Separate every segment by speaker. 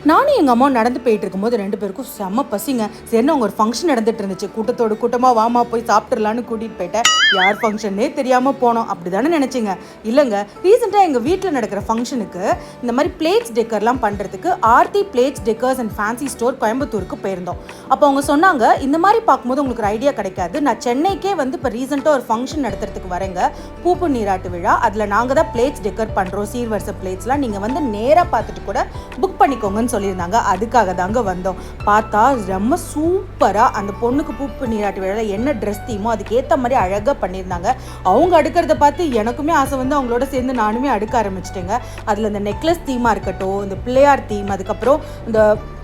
Speaker 1: நானும் எங்கள் அம்மா நடந்து போயிட்டு இருக்கும்போது 2 பேருக்கும் செம்ம பசிங்க. சரின்னு அவங்க ஒரு ஃபங்க்ஷன் நடந்துட்டு இருந்துச்சு. கூட்டத்தோடு கூட்டமாக வாமா போய் சாப்பிட்றலான்னு கூட்டிகிட்டு போயிட்டேன். யார் ஃபங்க்ஷன்னே தெரியாமல் போனோம். அப்படி தானே நினச்சிங்க? இல்லைங்க, ரீசெண்டாக எங்கள் வீட்டில் நடக்கிற ஃபங்க்ஷனுக்கு இந்த மாதிரி பிளேட்ஸ் டெக்கர்லாம் பண்ணுறதுக்கு Aarthi plates decors and fancy store கோயம்புத்தூருக்கு போயிருந்தோம். அப்போ அவங்க சொன்னாங்க, இந்த மாதிரி பார்க்கும்போது உங்களுக்கு ஒரு ஐடியா கிடைக்காது. நான் சென்னைக்கே வந்து இப்போ ரீசெண்டாக ஒரு ஃபங்க்ஷன் நடத்துறதுக்கு வரேங்க, பூப்பு நீராட்டு விழா. அதில் நாங்கள் தான் பிளேட்ஸ் டெக்கர் பண்ணுறோம், சீர்வரிசை பிளேட்ஸ்லாம் நீங்கள் வந்து நேராக பார்த்துட்டு கூட புக் பண்ணிக்கோங்கன்னு சொல்லியிருந்தாங்க. அதுக்காக தாங்க வந்தோம். பார்த்தா ரொம்ப சூப்பராக அந்த பொண்ணுக்கு பூப்பு நீராட்டு விழாவில் என்ன ட்ரெஸ் தீமோ அதுக்கேற்ற மாதிரி அழகாக பண்ணியிருந்தாங்க. அவங்க அடுக்கிறத பார்த்து எனக்குமே ஆசை வந்து அவங்களோட சேர்ந்து நானுமே அடுக்க ஆரம்பிச்சிட்டேங்க. அதில் இந்த நெக்லஸ் தீமாக இருக்கட்டும், இந்த பிள்ளையார் தீம், அதுக்கப்புறம்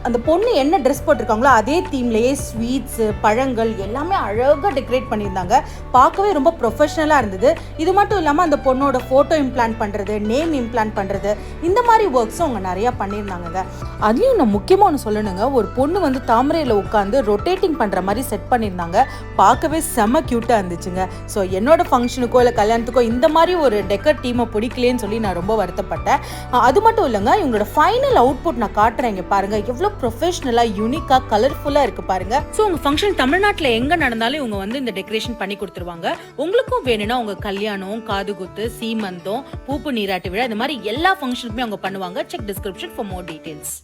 Speaker 1: அந்த பொண்ணு என்ன ட்ரெஸ் போட்டிருக்காங்களோ அதே தீம்லேயே ஸ்வீட்ஸு, பழங்கள் எல்லாமே அழகாக டெக்கரேட் பண்ணியிருந்தாங்க. பார்க்கவே ரொம்ப ப்ரொஃபஷ்னலாக இருந்தது. இது மட்டும் இல்லாமல் அந்த பொண்ணோட ஃபோட்டோ இம்ப்ளான்ட் பண்ணுறது, நேம் இம்ப்ளான்ட் பண்ணுறது, இந்த மாதிரி ஒர்க்ஸும் அவங்க நிறையா பண்ணியிருந்தாங்க. அதையும் நான் முக்கியமாக ஒன்று சொல்லணுங்க, ஒரு பொண்ணு வந்து தாமரையில் உட்காந்து ரொட்டேட்டிங் பண்ணுற மாதிரி செட் பண்ணியிருந்தாங்க. பார்க்கவே செம்ம க்யூட்டாக இருந்துச்சுங்க. ஸோ என்னோட ஃபங்க்ஷனுக்கோ இல்லை கல்யாணத்துக்கோ இந்த மாதிரி ஒரு டெக்கர் டீமை பிடிக்கலேன்னு சொல்லி நான் ரொம்ப வருத்தப்பட்டேன். அது மட்டும் இல்லைங்க, இவங்களோட ஃபைனல் அவுட்புட் நான் காட்டுறேன். இங்கே பாருங்கள், எவ்வளோ ப்ரொஃபஷனலாக யூனிக்காக கலர்ஃபுல்லாக இருக்குது பாருங்கள். ஸோ உங்கள் ஃபங்க்ஷன் தமிழ்நாட்டில் எங்கே நடந்தாலும் இவங்க வந்து இந்த டெக்கரேஷன் பண்ணி கொடுத்துருவாங்க. உங்களுக்கும் வேணும்னா உங்கள் கல்யாணம், காதுகுத்து, சீமந்தம், பூப்பு நீராட்டு விழா, இந்த மாதிரி எல்லா ஃபங்க்ஷனுக்குமே அவங்க பண்ணுவாங்க. Check description for more details.